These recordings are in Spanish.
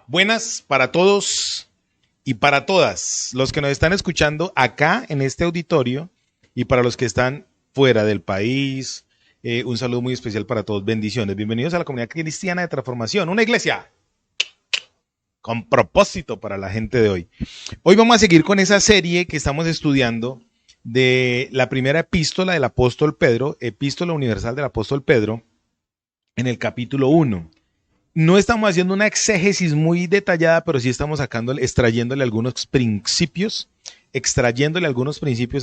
Buenas para todos y para todas los que nos están escuchando acá en este auditorio y para los que están fuera del país. Un saludo muy especial para todos. Bendiciones. Bienvenidos a la comunidad cristiana de transformación, una iglesia con propósito para la gente de hoy. Hoy vamos a seguir con esa serie que estamos estudiando de la primera epístola del apóstol Pedro, epístola universal del apóstol Pedro, en el capítulo 1. No estamos haciendo una exégesis muy detallada, pero sí estamos extrayéndole algunos principios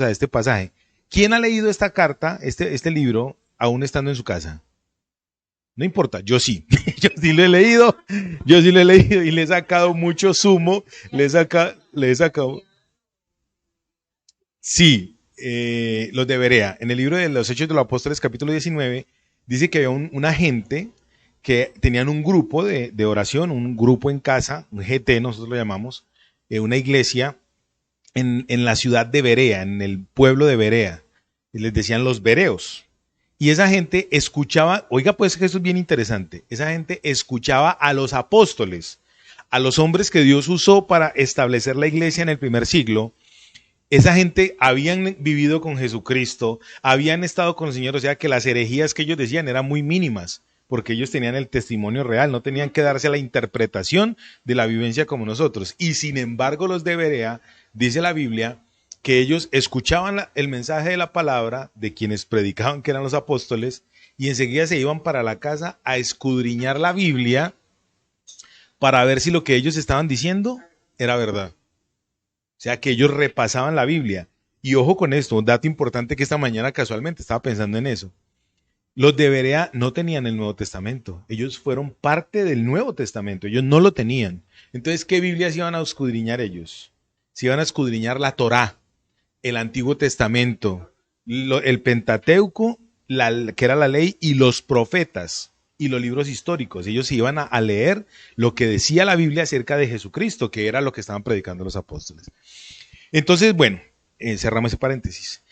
a este pasaje. ¿Quién ha leído esta carta, este libro, aún estando en su casa? No importa, yo sí. Yo sí lo he leído y le he sacado mucho zumo, le he sacado. Sí, los de Berea. En el libro de los Hechos de los Apóstoles, capítulo 19, dice que había una gente que tenían un grupo de oración, un grupo en casa, un GT nosotros lo llamamos, una iglesia en la ciudad de Berea, en el pueblo de Berea. Y les decían los bereos. Y esa gente escuchaba, oiga pues que esto es bien interesante, esa gente escuchaba a los apóstoles, a los hombres que Dios usó para establecer la iglesia en el primer siglo. Esa gente habían vivido con Jesucristo, habían estado con el Señor, o sea que las herejías que ellos decían eran muy mínimas, porque ellos tenían el testimonio real, no tenían que darse a la interpretación de la vivencia como nosotros. Y sin embargo los de Berea, dice la Biblia, que ellos escuchaban el mensaje de la palabra de quienes predicaban que eran los apóstoles y enseguida se iban para la casa a escudriñar la Biblia para ver si lo que ellos estaban diciendo era verdad. O sea que ellos repasaban la Biblia. Y ojo con esto, un dato importante que esta mañana casualmente estaba pensando en eso. Los de Berea no tenían el Nuevo Testamento. Ellos fueron parte del Nuevo Testamento. Ellos no lo tenían. Entonces, ¿qué Biblia se iban a escudriñar ellos? Se iban a escudriñar la Torá, el Antiguo Testamento, el Pentateuco, que era la ley, y los profetas y los libros históricos. Ellos iban a leer lo que decía la Biblia acerca de Jesucristo, que era lo que estaban predicando los apóstoles. Entonces, bueno, cerramos ese paréntesis.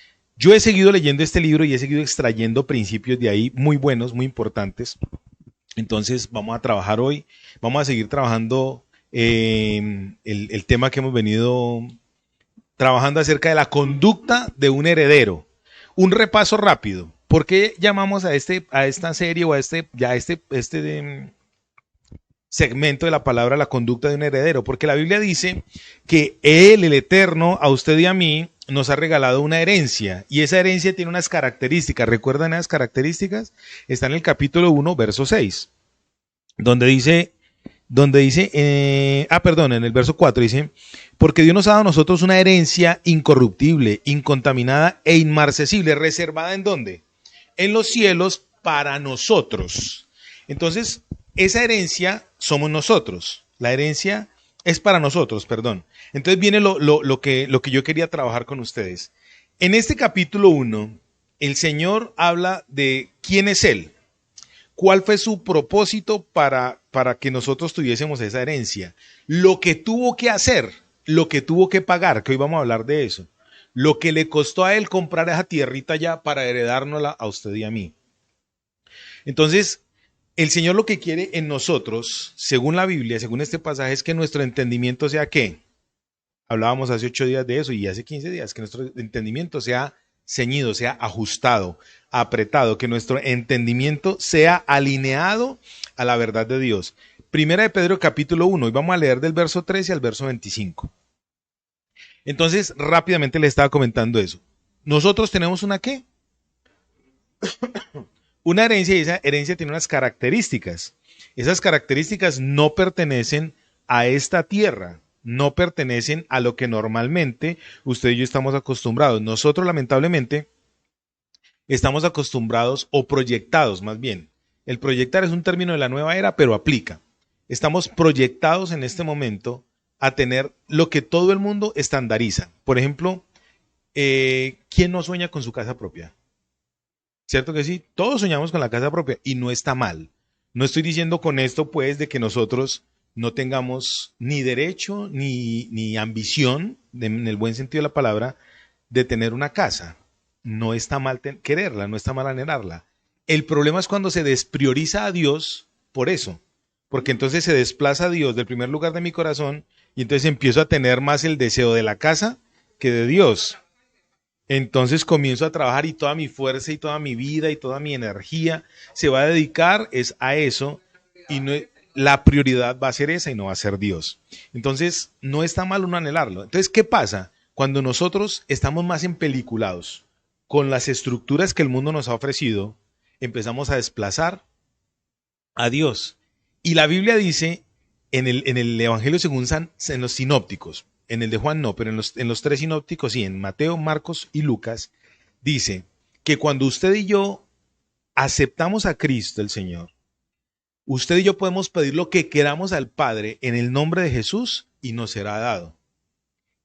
Yo he seguido leyendo este libro y he seguido extrayendo principios de ahí muy buenos, muy importantes. Entonces, vamos a trabajar hoy, vamos a seguir trabajando el tema que hemos venido trabajando acerca de la conducta de un heredero. Un repaso rápido. ¿Por qué llamamos a esta serie o a este segmento de la palabra la conducta de un heredero? Porque la Biblia dice que Él, el Eterno, a usted y a mí, nos ha regalado una herencia. Y esa herencia tiene unas características. ¿Recuerdan esas características? Está en el capítulo 1, verso 6. Donde dice, en el verso 4 dice, porque Dios nos ha dado a nosotros una herencia incorruptible, incontaminada e inmarcesible, reservada ¿en dónde? En los cielos para nosotros. Entonces, esa herencia somos nosotros. La herencia es para nosotros, perdón. Entonces viene lo que yo quería trabajar con ustedes. En este capítulo 1, el Señor habla de quién es Él. ¿Cuál fue su propósito para que nosotros tuviésemos esa herencia? Lo que tuvo que hacer, lo que tuvo que pagar, que hoy vamos a hablar de eso. Lo que le costó a Él comprar esa tierrita ya para heredárnosla a usted y a mí. Entonces, el Señor lo que quiere en nosotros, según la Biblia, según este pasaje, es que nuestro entendimiento sea ¿qué? Hablábamos hace 8 días de eso y hace 15 días, que nuestro entendimiento sea ceñido, sea ajustado, apretado, que nuestro entendimiento sea alineado a la verdad de Dios. Primera de Pedro capítulo 1, y vamos a leer del verso 13 al verso 25. Entonces, rápidamente le estaba comentando eso. Nosotros tenemos una ¿qué? Una herencia, y esa herencia tiene unas características. Esas características no pertenecen a esta tierra, no pertenecen a lo que normalmente usted y yo estamos acostumbrados. Nosotros, lamentablemente, estamos acostumbrados o proyectados más bien. El proyectar es un término de la nueva era, pero aplica. Estamos proyectados en este momento a tener lo que todo el mundo estandariza. Por ejemplo, ¿quién no sueña con su casa propia? ¿Cierto que sí? Todos soñamos con la casa propia y no está mal. No estoy diciendo con esto pues de que nosotros no tengamos ni derecho ni ambición, en el buen sentido de la palabra, de tener una casa. No está mal quererla, no está mal anhelarla. El problema es cuando se desprioriza a Dios por eso. porque entonces se desplaza Dios del primer lugar de mi corazón y entonces empiezo a tener más el deseo de la casa que de Dios. Entonces comienzo a trabajar y toda mi fuerza y toda mi vida y toda mi energía se va a dedicar es a eso y no, la prioridad va a ser esa y no va a ser Dios. Entonces no está mal uno anhelarlo. Entonces, ¿qué pasa? Cuando nosotros estamos más empeliculados con las estructuras que el mundo nos ha ofrecido, empezamos a desplazar a Dios. Y la Biblia dice en el Evangelio según en los sinópticos, en el de Juan no, pero en los tres sinópticos sí, en Mateo, Marcos y Lucas, dice que cuando usted y yo aceptamos a Cristo el Señor, usted y yo podemos pedir lo que queramos al Padre en el nombre de Jesús y nos será dado.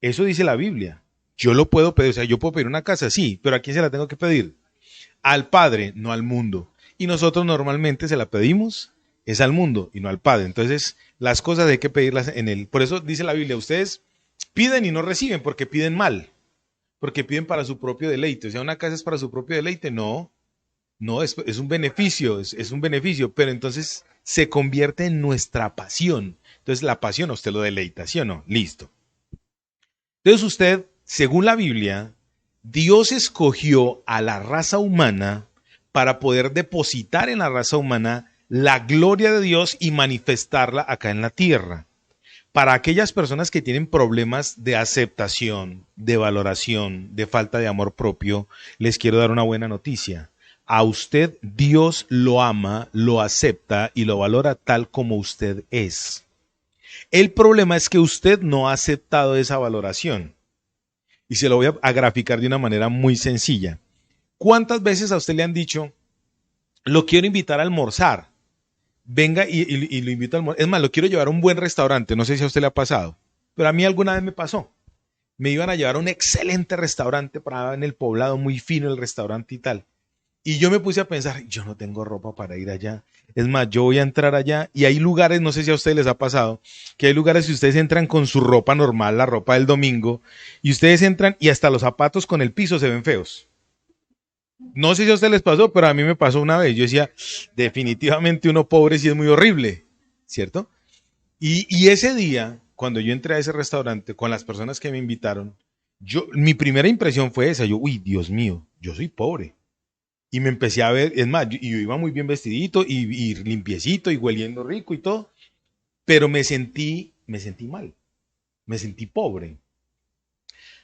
Eso dice la Biblia. Yo lo puedo pedir, o sea, yo puedo pedir una casa, sí, pero ¿a quién se la tengo que pedir? Al Padre, no al mundo. Y nosotros normalmente se la pedimos, es al mundo y no al Padre. Entonces, las cosas hay que pedirlas en él. Por eso dice la Biblia, ustedes piden y no reciben porque piden mal, porque piden para su propio deleite. O sea, una casa es para su propio deleite. No, no, es un beneficio, es un beneficio, pero entonces se convierte en nuestra pasión. Entonces, la pasión a usted lo deleita, ¿sí o no? Listo. Entonces, usted, según la Biblia, Dios escogió a la raza humana para poder depositar en la raza humana la gloria de Dios y manifestarla acá en la tierra. Para aquellas personas que tienen problemas de aceptación, de valoración, de falta de amor propio, les quiero dar una buena noticia. A usted Dios lo ama, lo acepta y lo valora tal como usted es. El problema es que usted no ha aceptado esa valoración. Y se lo voy a graficar de una manera muy sencilla. ¿Cuántas veces a usted le han dicho, lo quiero invitar a almorzar? Venga y lo invito a almorzar. Es más, lo quiero llevar a un buen restaurante. No sé si a usted le ha pasado, pero a mí alguna vez me pasó. Me iban a llevar a un excelente restaurante para en el poblado, muy fino el restaurante y tal. Y yo me puse a pensar, yo no tengo ropa para ir allá. Es más, yo voy a entrar allá y hay lugares, no sé si a ustedes les ha pasado, que hay lugares que ustedes entran con su ropa normal, la ropa del domingo, y ustedes entran y hasta los zapatos con el piso se ven feos. No sé si a ustedes les pasó, pero a mí me pasó una vez. Yo decía, definitivamente uno pobre sí es muy horrible, ¿cierto? Y ese día, cuando yo entré a ese restaurante con las personas que me invitaron, mi primera impresión fue esa. Yo, uy, Dios mío, yo soy pobre. Y me empecé a ver, es más, yo iba muy bien vestidito y limpiecito y hueliendo rico y todo, pero me sentí mal, me sentí pobre.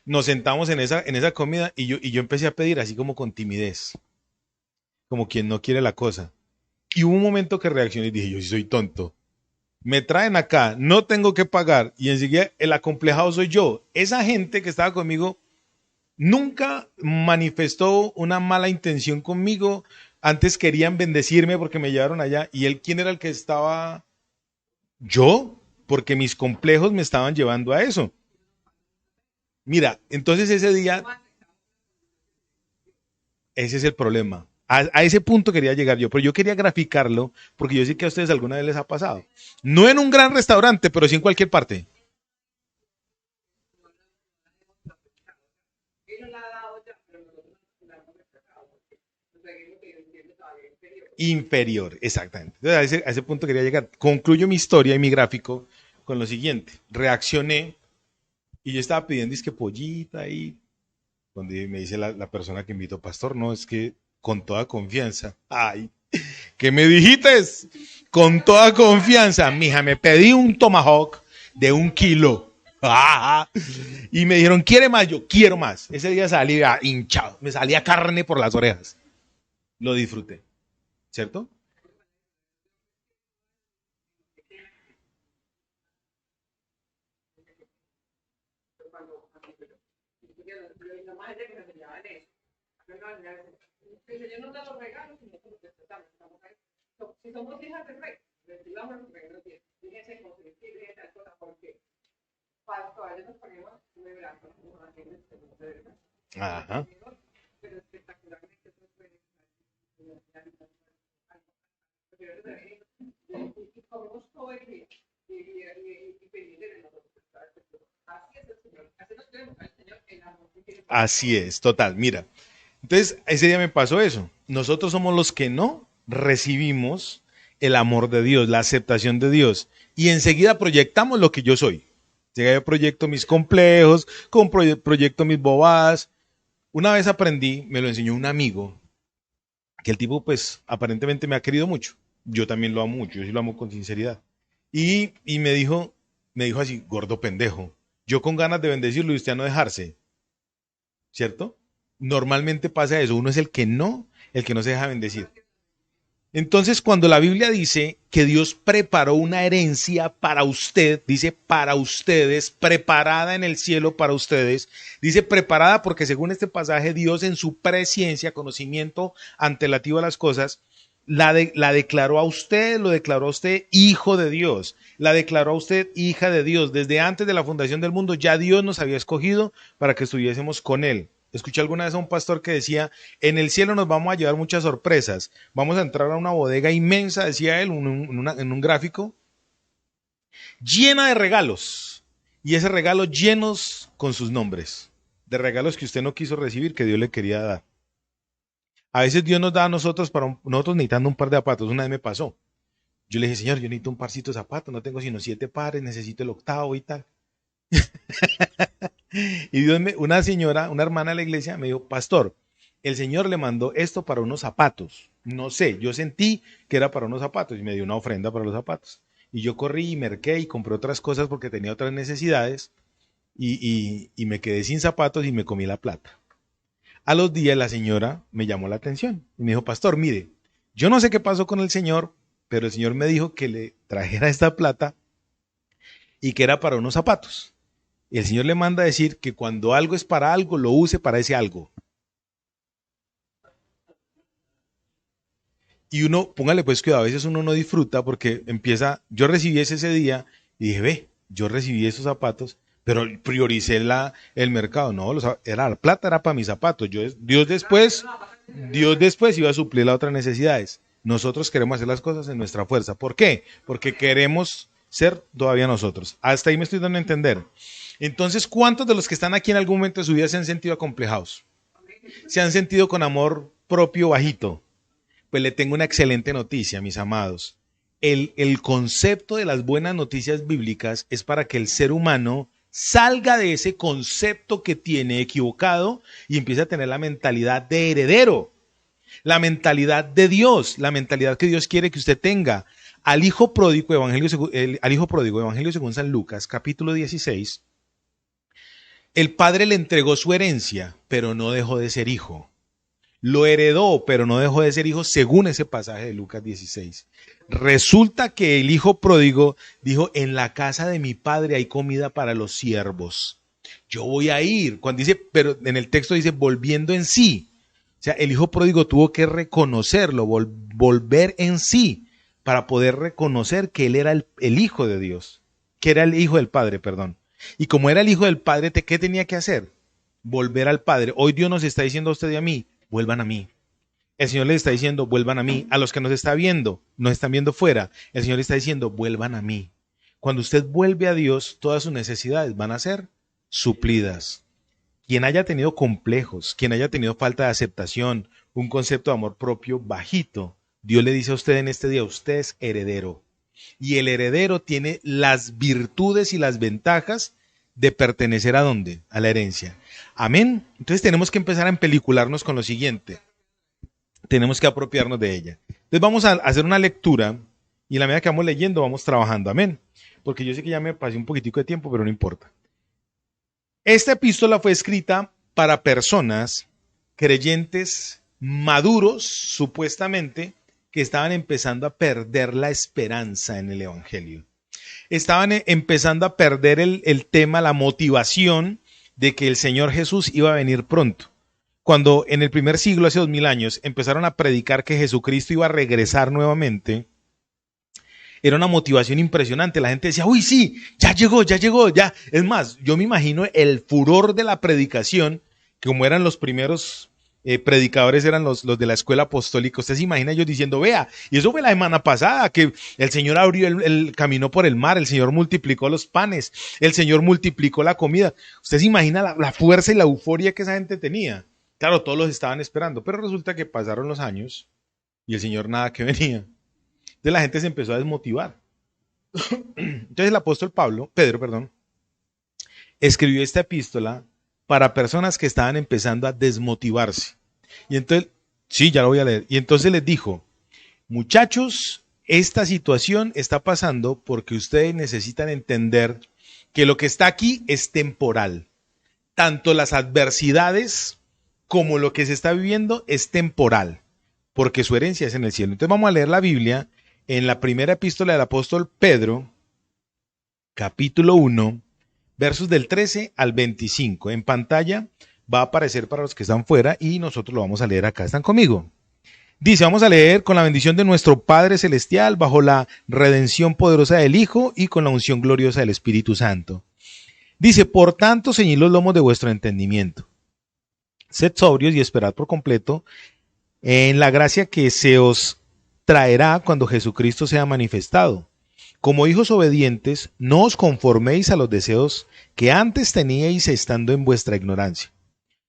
Nos sentamos en esa comida y yo empecé a pedir así como con timidez, como quien no quiere la cosa. Y hubo un momento que reaccioné y dije, yo sí soy tonto. Me traen acá, no tengo que pagar y enseguida el acomplejado soy yo. Esa gente que estaba conmigo nunca manifestó una mala intención conmigo. Antes querían bendecirme porque me llevaron allá. ¿Y él quién era el que estaba? Yo, porque mis complejos me estaban llevando a eso. Mira, entonces ese día, ese es el problema. A ese punto quería llegar yo, pero yo quería graficarlo porque yo sé que a ustedes alguna vez les ha pasado. No en un gran restaurante, pero sí en cualquier parte. Inferior, exactamente. Entonces, a ese punto quería llegar. Concluyo mi historia y mi gráfico con lo siguiente. Reaccioné y yo estaba pidiendo disque pollita y cuando me dice la persona que invitó, pastor, no, es que con toda confianza. Ay, ¿qué me dijiste? Con toda confianza, mija, me pedí un tomahawk de 1 kilo. Ah, y me dijeron, ¿quiere más? Yo quiero más. Ese día salía hinchado, me salía carne por las orejas. Lo disfruté, ¿cierto? Ajá. Así es, total. Mira, entonces ese día me pasó eso. Nosotros somos los que no recibimos el amor de Dios, la aceptación de Dios. Y enseguida proyectamos lo que yo soy. Enseguida yo proyecto mis complejos, proyecto mis bobadas. Una vez aprendí, me lo enseñó un amigo, que el tipo pues aparentemente me ha querido mucho. Yo también lo amo mucho, yo sí lo amo con sinceridad. Y me dijo así, gordo pendejo, yo con ganas de bendecirlo y usted a no dejarse, ¿cierto? Normalmente pasa eso, uno es el que no se deja bendecir. Entonces, cuando la Biblia dice que Dios preparó una herencia para usted, dice para ustedes, preparada en el cielo para ustedes, dice preparada porque según este pasaje, Dios en su presciencia, conocimiento antelativo a las cosas, la declaró a usted, lo declaró a usted hijo de Dios, la declaró a usted hija de Dios. Desde antes de la fundación del mundo ya Dios nos había escogido para que estuviésemos con Él. Escuché alguna vez a un pastor que decía, en el cielo nos vamos a llevar muchas sorpresas. Vamos a entrar a una bodega inmensa, decía él, en un gráfico, llena de regalos. Y ese regalo llenos con sus nombres. De regalos que usted no quiso recibir, que Dios le quería dar. A veces Dios nos da a nosotros, nosotros necesitando un par de zapatos. Una vez me pasó. Yo le dije, Señor, yo necesito un parcito de zapatos. No tengo sino 7 pares, necesito el octavo y tal. Y una señora, una hermana de la iglesia me dijo, pastor, el Señor le mandó esto para unos zapatos. No sé, yo sentí que era para unos zapatos y me dio una ofrenda para los zapatos. Y yo corrí y merqué y compré otras cosas porque tenía otras necesidades y me quedé sin zapatos y me comí la plata. A los días la señora me llamó la atención y me dijo, pastor, mire, yo no sé qué pasó con el Señor, pero el Señor me dijo que le trajera esta plata y que era para unos zapatos. Y el Señor le manda a decir que cuando algo es para algo, lo use para ese algo. Y uno, póngale pues cuidado, a veces uno no disfruta porque empieza, yo recibí ese día y dije, ve, yo recibí esos zapatos, pero prioricé el mercado. No, la plata era para mis zapatos. Dios después iba a suplir las otras necesidades. Nosotros queremos hacer las cosas en nuestra fuerza. ¿Por qué? Porque queremos ser todavía nosotros. Hasta ahí me estoy dando a entender. Entonces, ¿cuántos de los que están aquí en algún momento de su vida se han sentido acomplejados? ¿Se han sentido con amor propio bajito? Pues le tengo una excelente noticia, mis amados. El concepto de las buenas noticias bíblicas es para que el ser humano salga de ese concepto que tiene equivocado y empiece a tener la mentalidad de heredero, la mentalidad de Dios, la mentalidad que Dios quiere que usted tenga. Al hijo pródigo, Evangelio según San Lucas, capítulo 16, el padre le entregó su herencia, pero no dejó de ser hijo. Lo heredó, pero no dejó de ser hijo, según ese pasaje de Lucas 16. Resulta que el hijo pródigo dijo, en la casa de mi padre hay comida para los siervos. Yo voy a ir. Cuando dice, pero en el texto dice, volviendo en sí. O sea, el hijo pródigo tuvo que reconocerlo, volver en sí, para poder reconocer que él era el hijo de Dios, que era el hijo del padre, perdón. Y como era el hijo del padre, ¿qué tenía que hacer? Volver al padre. Hoy Dios nos está diciendo a usted y a mí, vuelvan a mí. El Señor les está diciendo, vuelvan a mí. A los que nos está viendo, nos están viendo fuera, el Señor les está diciendo, vuelvan a mí. Cuando usted vuelve a Dios, todas sus necesidades van a ser suplidas. Quien haya tenido complejos, quien haya tenido falta de aceptación, un concepto de amor propio bajito, Dios le dice a usted en este día, usted es heredero. Y el heredero tiene las virtudes y las ventajas de pertenecer ¿a dónde? A la herencia. Amén. Entonces tenemos que empezar a empelicularnos con lo siguiente. Tenemos que apropiarnos de ella. Entonces vamos a hacer una lectura y en la medida que vamos leyendo vamos trabajando. Amén. Porque yo sé que ya me pasé un poquitico de tiempo, pero no importa. Esta epístola fue escrita para personas creyentes maduros, supuestamente, que estaban empezando a perder la esperanza en el Evangelio. Estaban empezando a perder el tema, la motivación de que el Señor Jesús iba a venir pronto. Cuando en el primer siglo, hace 2000 años, empezaron a predicar que Jesucristo iba a regresar nuevamente, era una motivación impresionante. La gente decía, uy, sí, ya llegó, ya. Es más, yo me imagino el furor de la predicación, que como eran los primeros predicadores, eran los de la escuela apostólica. Usted se imagina ellos diciendo, vea, y eso fue la semana pasada, que el Señor abrió el camino por el mar, el Señor multiplicó los panes, el Señor multiplicó la comida. Usted se imagina la fuerza y la euforia que esa gente tenía. Claro, todos los estaban esperando, pero resulta que pasaron los años y el Señor nada que venía. Entonces la gente se empezó a desmotivar. Entonces el apóstol Pedro, escribió esta epístola para personas que estaban empezando a desmotivarse. Y entonces, sí, ya lo voy a leer. Y entonces les dijo, muchachos, esta situación está pasando porque ustedes necesitan entender que lo que está aquí es temporal. Tanto las adversidades como lo que se está viviendo es temporal, porque su herencia es en el cielo. Entonces vamos a leer la Biblia en la primera epístola del apóstol Pedro, capítulo 1, versos del 13 al 25. En pantalla va a aparecer para los que están fuera y nosotros lo vamos a leer acá. ¿Están conmigo? Dice, vamos a leer con la bendición de nuestro Padre Celestial, bajo la redención poderosa del Hijo y con la unción gloriosa del Espíritu Santo. Dice, por tanto, ceñid los lomos de vuestro entendimiento. Sed sobrios y esperad por completo en la gracia que se os traerá cuando Jesucristo sea manifestado. Como hijos obedientes, no os conforméis a los deseos que antes teníais estando en vuestra ignorancia,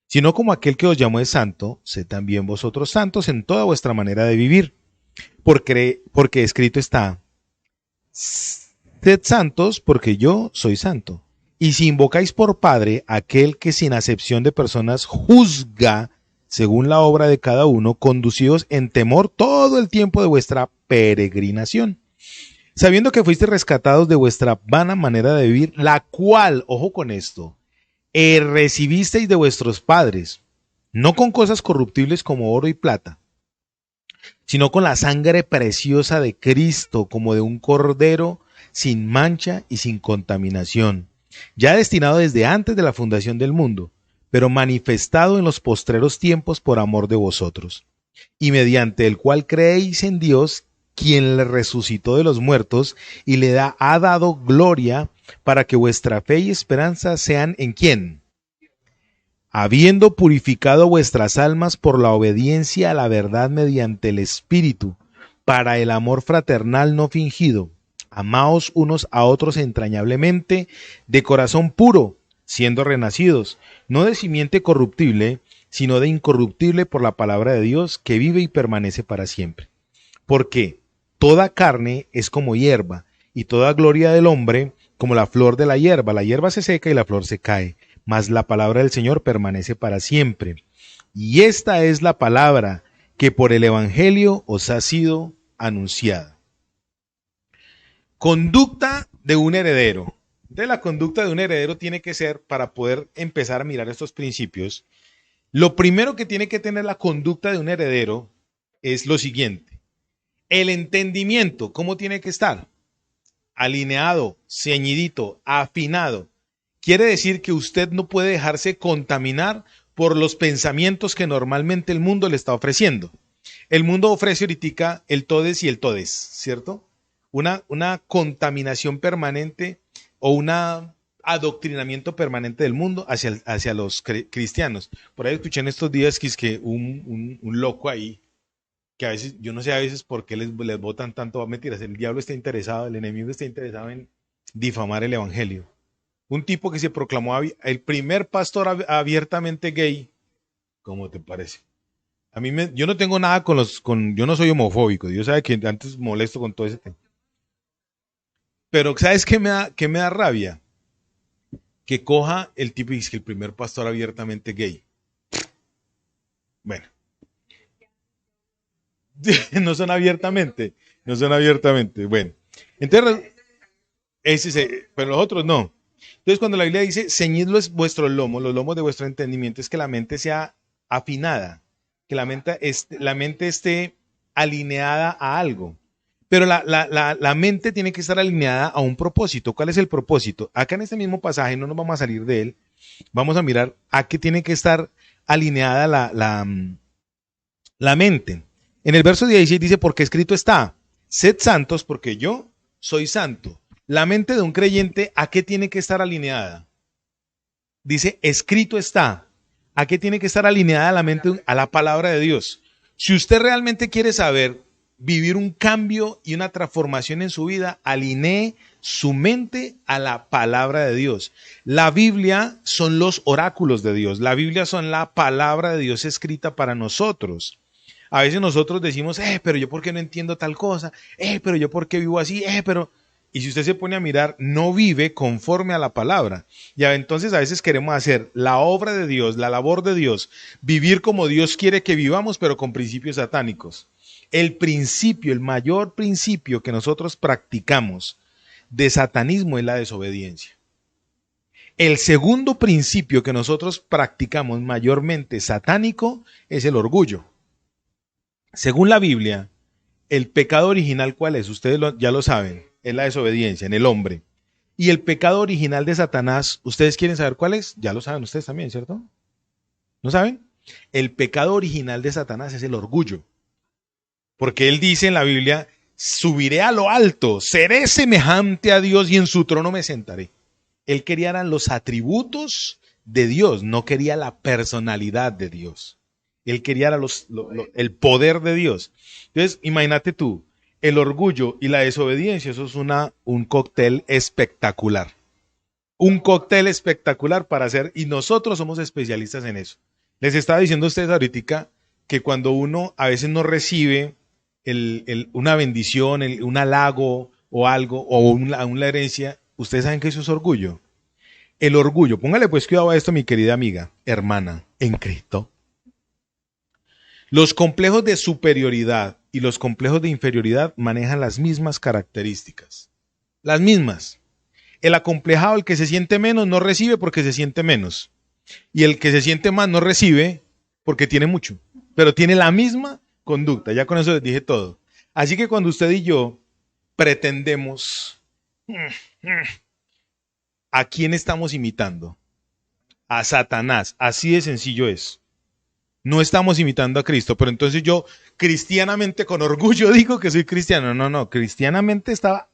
sino como aquel que os llamó es santo, sed también vosotros santos en toda vuestra manera de vivir. Porque escrito está, sed santos porque yo soy santo. Y si invocáis por Padre aquel que sin acepción de personas juzga según la obra de cada uno, conducidos en temor todo el tiempo de vuestra peregrinación, sabiendo que fuisteis rescatados de vuestra vana manera de vivir, la cual, ojo con esto, recibisteis de vuestros padres, no con cosas corruptibles como oro y plata, sino con la sangre preciosa de Cristo, como de un cordero sin mancha y sin contaminación, ya destinado desde antes de la fundación del mundo, pero manifestado en los postreros tiempos por amor de vosotros, y mediante el cual creéis en Dios, quien le resucitó de los muertos y ha dado gloria, para que vuestra fe y esperanza sean ¿en quién? Habiendo purificado vuestras almas por la obediencia a la verdad mediante el Espíritu, para el amor fraternal no fingido, amaos unos a otros entrañablemente, de corazón puro, siendo renacidos, no de simiente corruptible, sino de incorruptible por la palabra de Dios, que vive y permanece para siempre. Porque toda carne es como hierba, y toda gloria del hombre como la flor de la hierba se seca y la flor se cae, mas la palabra del Señor permanece para siempre. Y esta es la palabra que por el Evangelio os ha sido anunciada. Conducta de un heredero. Entonces la conducta de un heredero tiene que ser, para poder empezar a mirar estos principios, lo primero que tiene que tener la conducta de un heredero es lo siguiente. El entendimiento, ¿cómo tiene que estar? Alineado, ceñidito, afinado. Quiere decir que usted no puede dejarse contaminar por los pensamientos que normalmente el mundo le está ofreciendo. El mundo ofrece ahorita el todes y el todes, ¿cierto? Una contaminación permanente o un adoctrinamiento permanente del mundo hacia los cristianos. Por ahí escuché en estos días que es que un loco ahí, que a veces, yo no sé a veces por qué les botan tanto a mentiras. El diablo está interesado, el enemigo está interesado en difamar el evangelio. Un tipo que se proclamó el primer pastor abiertamente gay. ¿Cómo te parece? Yo no tengo nada yo no soy homofóbico. Dios sabe que antes molesto con todo ese tema. Pero ¿sabes qué me da rabia? Que coja el tipo y dice que el primer pastor abiertamente gay. Bueno. No son abiertamente. No son abiertamente. Bueno. Entonces, pero los otros no. Entonces, cuando la Biblia dice, ceñid vuestros lomos, los lomos de vuestro entendimiento, es que la mente sea afinada, que la mente esté alineada a algo. Pero la mente tiene que estar alineada a un propósito. ¿Cuál es el propósito? Acá en este mismo pasaje, no nos vamos a salir de él, vamos a mirar a qué tiene que estar alineada la mente. En el verso 16 dice, porque escrito está, sed santos porque yo soy santo. La mente de un creyente, ¿a qué tiene que estar alineada? Dice, escrito está. ¿A qué tiene que estar alineada la mente? A la palabra de Dios. Si usted realmente quiere saber vivir un cambio y una transformación en su vida, alinee su mente a la palabra de Dios. La Biblia son los oráculos de Dios. La Biblia son la palabra de Dios escrita para nosotros. A veces nosotros decimos, pero yo por qué no entiendo tal cosa, pero yo por qué vivo así, pero... Y si usted se pone a mirar, no vive conforme a la palabra. Ya entonces a veces queremos hacer la obra de Dios, la labor de Dios, vivir como Dios quiere que vivamos, pero con principios satánicos. El principio, el mayor principio que nosotros practicamos de satanismo es la desobediencia. El segundo principio que nosotros practicamos mayormente satánico es el orgullo. Según la Biblia, el pecado original, ¿cuál es? Ustedes ya lo saben, es la desobediencia en el hombre. Y el pecado original de Satanás, ¿ustedes quieren saber cuál es? Ya lo saben ustedes también, ¿cierto? ¿No saben? El pecado original de Satanás es el orgullo. Porque él dice en la Biblia, subiré a lo alto, seré semejante a Dios y en su trono me sentaré. Él quería eran los atributos de Dios, no quería la personalidad de Dios. Él quería era el poder de Dios. Entonces, imagínate tú, el orgullo y la desobediencia, eso es un cóctel espectacular. Un cóctel espectacular para hacer, y nosotros somos especialistas en eso. Les estaba diciendo a ustedes ahorita que cuando uno a veces no recibe una bendición, un halago o algo, o una herencia, ustedes saben que eso es orgullo. El orgullo, póngale pues cuidado a esto, mi querida amiga, hermana, en Cristo. Los complejos de superioridad y los complejos de inferioridad manejan las mismas características. Las mismas. El acomplejado, el que se siente menos, no recibe porque se siente menos. Y el que se siente más no recibe porque tiene mucho. Pero tiene la misma conducta. Ya con eso les dije todo. Así que cuando usted y yo pretendemos, ¿a quién estamos imitando? A Satanás. Así de sencillo es. No estamos imitando a Cristo, pero entonces yo cristianamente con orgullo digo que soy cristiano. No, cristianamente estaba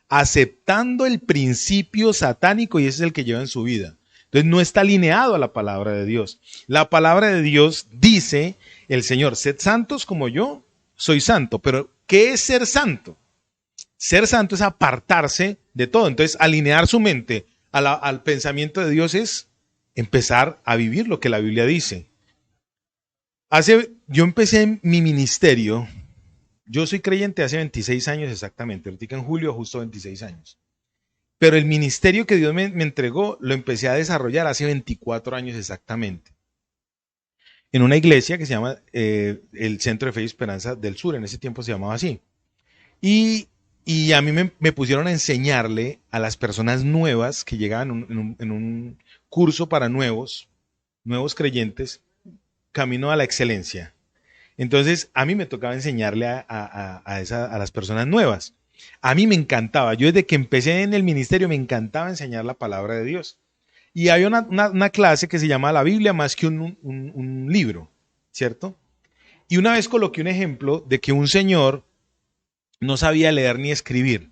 aceptando el principio satánico y ese es el que lleva en su vida. Entonces no está alineado a la palabra de Dios. La palabra de Dios dice, el Señor, sed santos como yo soy santo. Pero ¿qué es ser santo? Ser santo es apartarse de todo. Entonces alinear su mente al pensamiento de Dios es empezar a vivir lo que la Biblia dice. Yo empecé mi ministerio, yo soy creyente hace 26 años exactamente, ahorita en julio justo 26 años. Pero el ministerio que Dios me entregó lo empecé a desarrollar hace 24 años exactamente. En una iglesia que se llama el Centro de Fe y Esperanza del Sur, en ese tiempo se llamaba así. Y a mí me pusieron a enseñarle a las personas nuevas que llegaban en un curso para nuevos creyentes, camino a la excelencia. Entonces, a mí me tocaba enseñarle a las personas nuevas. A mí me encantaba. Yo desde que empecé en el ministerio me encantaba enseñar la palabra de Dios. Y había una clase que se llama La Biblia más que un libro, ¿cierto? Y una vez coloqué un ejemplo de que un señor no sabía leer ni escribir,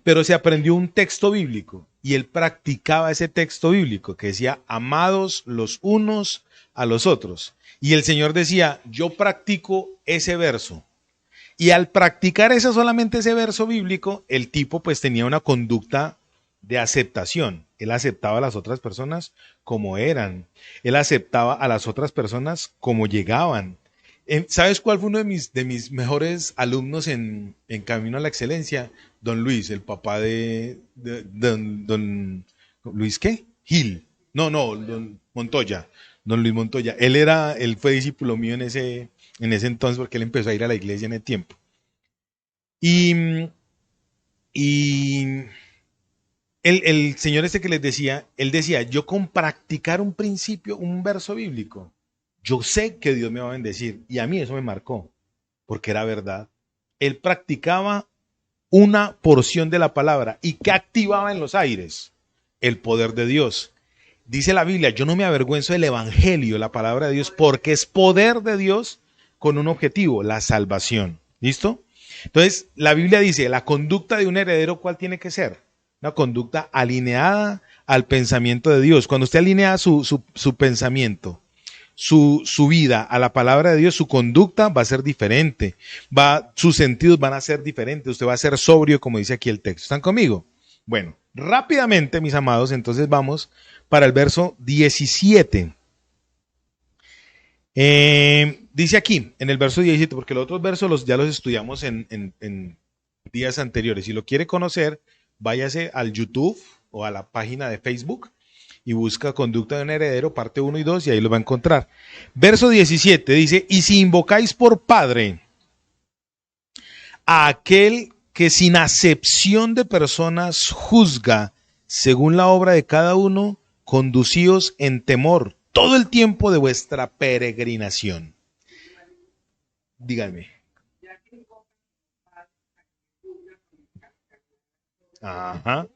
pero se aprendió un texto bíblico y él practicaba ese texto bíblico que decía, amados los unos a los otros. Y el Señor decía, yo practico ese verso. Y al practicar solamente ese verso bíblico, el tipo pues tenía una conducta de aceptación. Él aceptaba a las otras personas como eran. Él aceptaba a las otras personas como llegaban. ¿Sabes cuál fue uno de mis mejores alumnos en Camino a la Excelencia? Don Luis, el papá de don ¿Luis qué? Gil. No, don Montoya. Don Luis Montoya. Él fue discípulo mío en ese entonces porque él empezó a ir a la iglesia en el tiempo. Y el señor que les decía, él decía, yo con practicar un principio, un verso bíblico, yo sé que Dios me va a bendecir. Y a mí eso me marcó, porque era verdad. Él practicaba una porción de la palabra. ¿Y qué activaba en los aires? El poder de Dios. Dice la Biblia, yo no me avergüenzo del evangelio, la palabra de Dios, porque es poder de Dios con un objetivo, la salvación. ¿Listo? Entonces, la Biblia dice, la conducta de un heredero, ¿cuál tiene que ser? Una conducta alineada al pensamiento de Dios. Cuando usted alinea su pensamiento, su vida a la palabra de Dios, su conducta va a ser diferente. Sus sentidos van a ser diferentes. Usted va a ser sobrio, como dice aquí el texto. ¿Están conmigo? Bueno, rápidamente, mis amados, entonces vamos para el verso 17. Dice aquí, en el verso 17, porque los otros versos ya los estudiamos en días anteriores. Si lo quiere conocer, váyase al YouTube o a la página de Facebook y busca Conducta de un Heredero, parte 1 y 2, y ahí lo va a encontrar. Verso 17 dice, y si invocáis por Padre a aquel que sin acepción de personas juzga según la obra de cada uno, conducíos en temor todo el tiempo de vuestra peregrinación. Díganme. Ajá.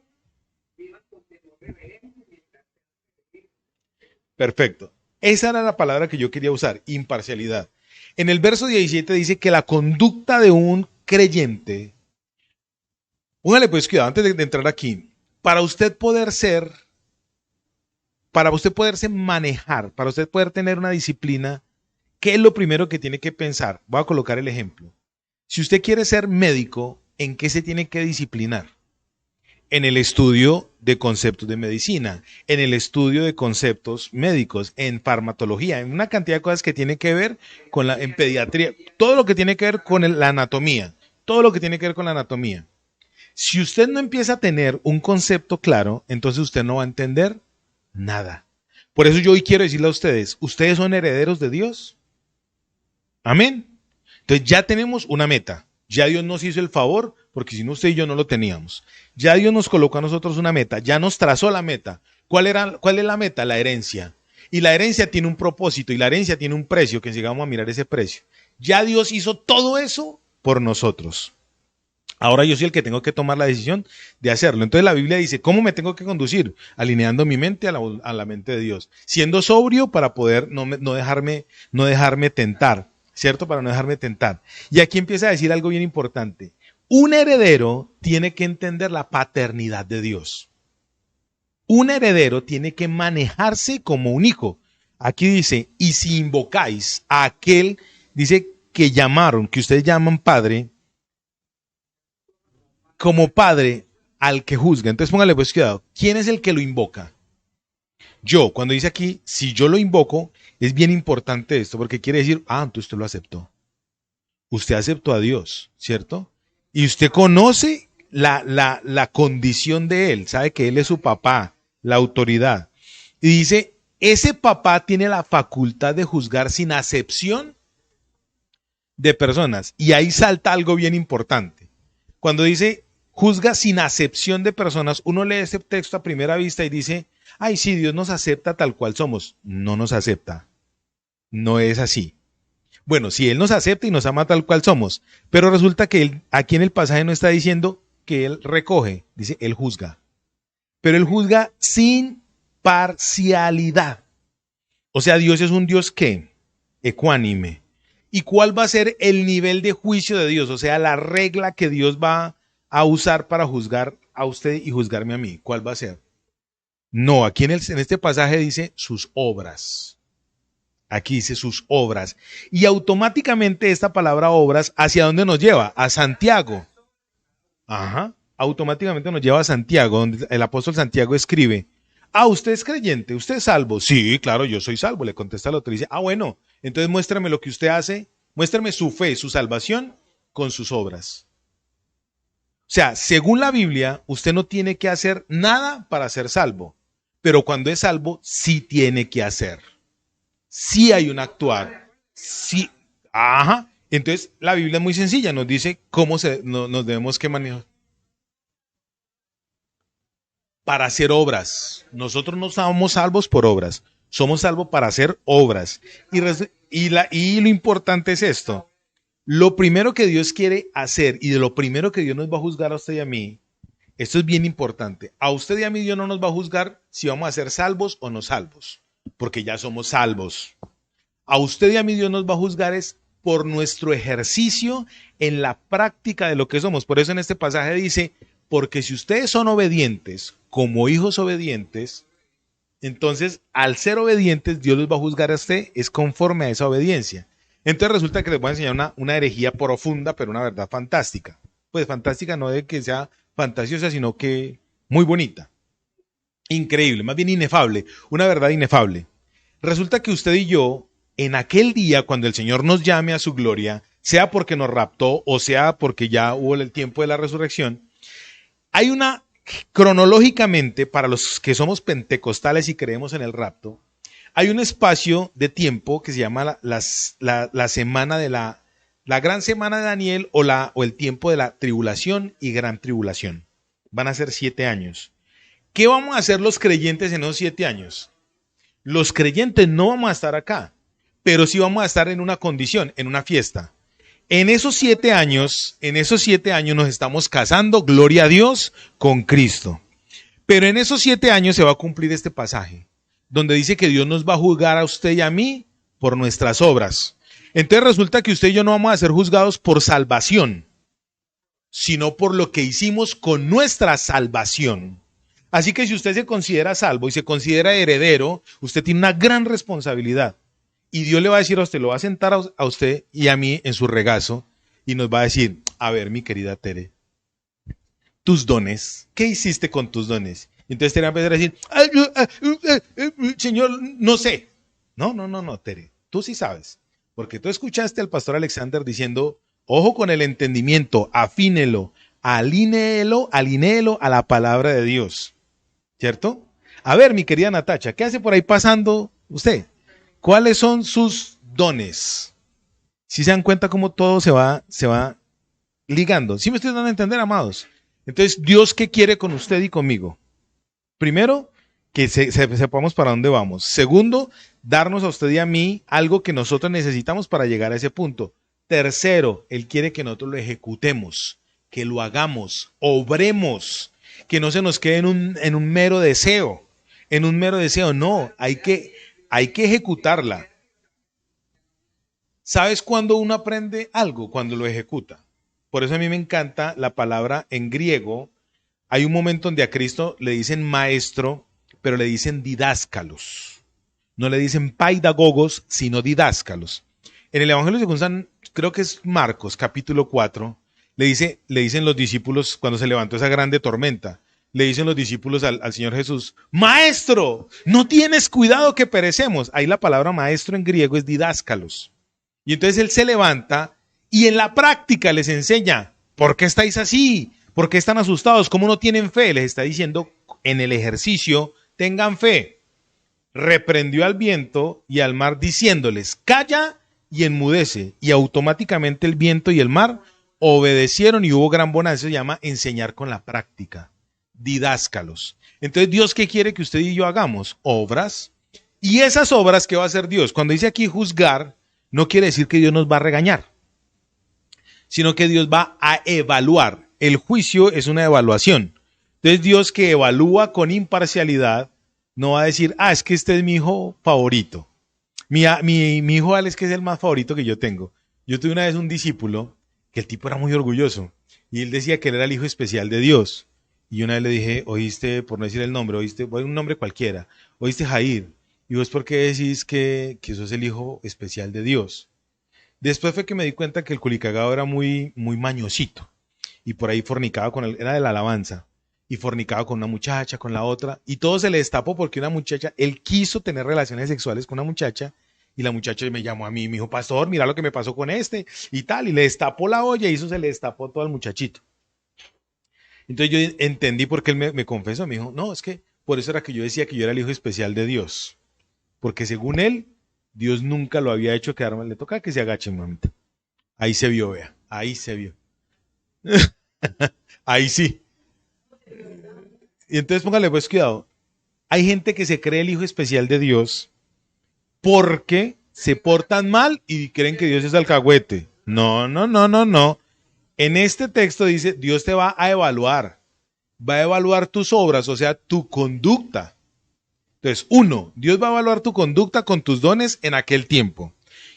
Perfecto. Esa era la palabra que yo quería usar, imparcialidad. En el verso 17 dice que la conducta de un creyente, póngale pues cuidado antes de entrar aquí, para usted poder ser, para usted poderse manejar, para usted poder tener una disciplina, ¿qué es lo primero que tiene que pensar? Voy a colocar el ejemplo. Si usted quiere ser médico, ¿en qué se tiene que disciplinar? En el estudio de conceptos de medicina, en el estudio de conceptos médicos, en farmacología, en una cantidad de cosas que tiene que ver con en pediatría, todo lo que tiene que ver con la anatomía, todo lo que tiene que ver con la anatomía. Si usted no empieza a tener un concepto claro, entonces usted no va a entender nada. Por eso yo hoy quiero decirle a ustedes, ¿ustedes son herederos de Dios? Amén. Entonces ya tenemos una meta. Ya Dios nos hizo el favor, porque si no usted y yo no lo teníamos. Ya Dios nos colocó a nosotros una meta, ya nos trazó la meta. ¿Cuál es la meta? La herencia. Y la herencia tiene un propósito y la herencia tiene un precio, que llegamos a mirar ese precio. Ya Dios hizo todo eso por nosotros. Ahora yo soy el que tengo que tomar la decisión de hacerlo. Entonces la Biblia dice, ¿cómo me tengo que conducir? Alineando mi mente a la mente de Dios. Siendo sobrio para poder no dejarme tentar. ¿Cierto? Para no dejarme tentar. Y aquí empieza a decir algo bien importante. Un heredero tiene que entender la paternidad de Dios. Un heredero tiene que manejarse como un hijo. Aquí dice, y si invocáis a aquel, dice que llamaron, que ustedes llaman padre, como padre al que juzga. Entonces póngale pues cuidado. ¿Quién es el que lo invoca? Yo, cuando dice aquí, si yo lo invoco, es bien importante esto, porque quiere decir, entonces usted lo aceptó. Usted aceptó a Dios, ¿cierto? Y usted conoce la condición de Él, sabe que Él es su papá, la autoridad. Y dice, ese papá tiene la facultad de juzgar sin acepción de personas. Y ahí salta algo bien importante. Cuando dice, juzga sin acepción de personas, uno lee ese texto a primera vista y dice, ay, sí, Dios nos acepta tal cual somos. No nos acepta. No es así. Bueno, si Él nos acepta y nos ama tal cual somos, pero resulta que Él, aquí en el pasaje no está diciendo que Él recoge, dice Él juzga. Pero Él juzga sin parcialidad. O sea, Dios es un Dios que ecuánime. ¿Y cuál va a ser el nivel de juicio de Dios? O sea, la regla que Dios va a usar para juzgar a usted y juzgarme a mí. ¿Cuál va a ser? No, aquí en este pasaje dice sus obras. Aquí dice sus obras. Y automáticamente esta palabra obras, ¿hacia dónde nos lleva? A Santiago. Ajá. Automáticamente nos lleva a Santiago, donde el apóstol Santiago escribe, usted es creyente, usted es salvo. Sí, claro, yo soy salvo, le contesta el otro. Dice, bueno, entonces muéstrame lo que usted hace, muéstrame su fe, su salvación con sus obras. O sea, según la Biblia, usted no tiene que hacer nada para ser salvo, pero cuando es salvo, sí tiene que hacer. Sí hay un actuar. Sí. Ajá. Entonces, la Biblia es muy sencilla, nos dice cómo nos debemos que manejar. Para hacer obras. Nosotros no somos salvos por obras, somos salvos para hacer obras. Y lo importante es esto. Lo primero que Dios quiere hacer y de lo primero que Dios nos va a juzgar a usted y a mí, esto es bien importante. A usted y a mí Dios no nos va a juzgar si vamos a ser salvos o no salvos, porque ya somos salvos. A usted y a mí Dios nos va a juzgar es por nuestro ejercicio en la práctica de lo que somos. Por eso en este pasaje dice, porque si ustedes son obedientes, como hijos obedientes, entonces al ser obedientes Dios los va a juzgar a usted, es conforme a esa obediencia. Entonces resulta que les voy a enseñar una herejía profunda, pero una verdad fantástica. Pues fantástica no de que sea fantasiosa, sino que muy bonita. Increíble, más bien inefable, una verdad inefable. Resulta que usted y yo en aquel día, cuando el Señor nos llame a su gloria, sea porque nos raptó o sea porque ya hubo el tiempo de la resurrección, hay una, cronológicamente, para los que somos pentecostales y creemos en el rapto, hay un espacio de tiempo que se llama la semana de la gran semana de Daniel o el tiempo de la tribulación y gran tribulación. Van a ser 7 años. ¿Qué vamos a hacer los creyentes en esos 7 años? Los creyentes no vamos a estar acá, pero sí vamos a estar en una condición, en una fiesta. En esos 7 años nos estamos casando, gloria a Dios, con Cristo. Pero en esos 7 años se va a cumplir este pasaje, donde dice que Dios nos va a juzgar a usted y a mí por nuestras obras. Entonces resulta que usted y yo no vamos a ser juzgados por salvación, sino por lo que hicimos con nuestra salvación. Así que si usted se considera salvo y se considera heredero, usted tiene una gran responsabilidad. Y Dios le va a decir a usted, lo va a sentar a usted y a mí en su regazo y nos va a decir, a ver, mi querida Tere, tus dones, ¿qué hiciste con tus dones? Y entonces Tere va a empezar a decir, Señor, no sé. No, Tere, tú sí sabes. Porque tú escuchaste al pastor Alexander diciendo, ojo con el entendimiento, afínelo, alinéelo a la palabra de Dios. ¿Cierto? A ver, mi querida Natacha, ¿qué hace por ahí pasando usted? ¿Cuáles son sus dones? Si se dan cuenta cómo todo se va ligando. ¿Sí me estoy dando a entender, amados? Entonces, ¿Dios qué quiere con usted y conmigo? Primero, que sepamos para dónde vamos. Segundo, darnos a usted y a mí algo que nosotros necesitamos para llegar a ese punto. Tercero, Él quiere que nosotros lo ejecutemos, que lo hagamos, obremos, que no se nos quede en un mero deseo. En un mero deseo, no, hay que ejecutarla. ¿Sabes cuándo uno aprende algo? Cuando lo ejecuta. Por eso a mí me encanta la palabra en griego. Hay un momento donde a Cristo le dicen maestro, pero le dicen didáscalos. No le dicen paidagogos, sino didáscalos. En el Evangelio según San, creo que es Marcos, capítulo 4, le dicen los discípulos cuando se levantó esa grande tormenta. Le dicen los discípulos al Señor Jesús, maestro, no tienes cuidado que perecemos. Ahí la palabra maestro en griego es didáscalos. Y entonces Él se levanta y en la práctica les enseña, ¿por qué estáis así? ¿Por qué están asustados? ¿Cómo no tienen fe? Les está diciendo en el ejercicio, tengan fe. Reprendió al viento y al mar diciéndoles, calla y enmudece. Y automáticamente el viento y el mar obedecieron y hubo gran bonanza. Se llama enseñar con la práctica. Didáscalos. Entonces, ¿Dios qué quiere que usted y yo hagamos? Obras. Y esas obras, ¿qué va a hacer Dios? Cuando dice aquí juzgar, no quiere decir que Dios nos va a regañar, sino que Dios va a evaluar. El juicio es una evaluación. Entonces, Dios que evalúa con imparcialidad, no va a decir, es que este es mi hijo favorito. Mi hijo Alex, que es el más favorito que yo tengo. Yo tuve una vez un discípulo que el tipo era muy orgulloso y él decía que él era el hijo especial de Dios. Y una vez le dije, oíste, por no decir el nombre, oíste, un nombre cualquiera, oíste Jair, ¿y vos por qué decís que sos el hijo especial de Dios? Después fue que me di cuenta que el culicagado era muy, muy mañosito y por ahí fornicaba con él, era de la alabanza, y fornicaba con una muchacha, con la otra, y todo se le destapó porque una muchacha, él quiso tener relaciones sexuales con una muchacha, y la muchacha me llamó a mí y me dijo, pastor, mira lo que me pasó con este, y tal, y le destapó la olla y eso se le destapó todo al muchachito. Entonces yo entendí por qué él me confesó, me dijo, no, es que por eso era que yo decía que yo era el hijo especial de Dios, porque según él, Dios nunca lo había hecho quedar mal, le toca que se agache, mamita. Ahí se vio, vea, ahí se vio. Ahí sí. Y entonces póngale pues cuidado. Hay gente que se cree el hijo especial de Dios porque se portan mal y creen que Dios es alcahuete. No. En este texto dice, Dios te va a evaluar tus obras, o sea, tu conducta. Entonces, 1, Dios va a evaluar tu conducta con tus dones en aquel tiempo.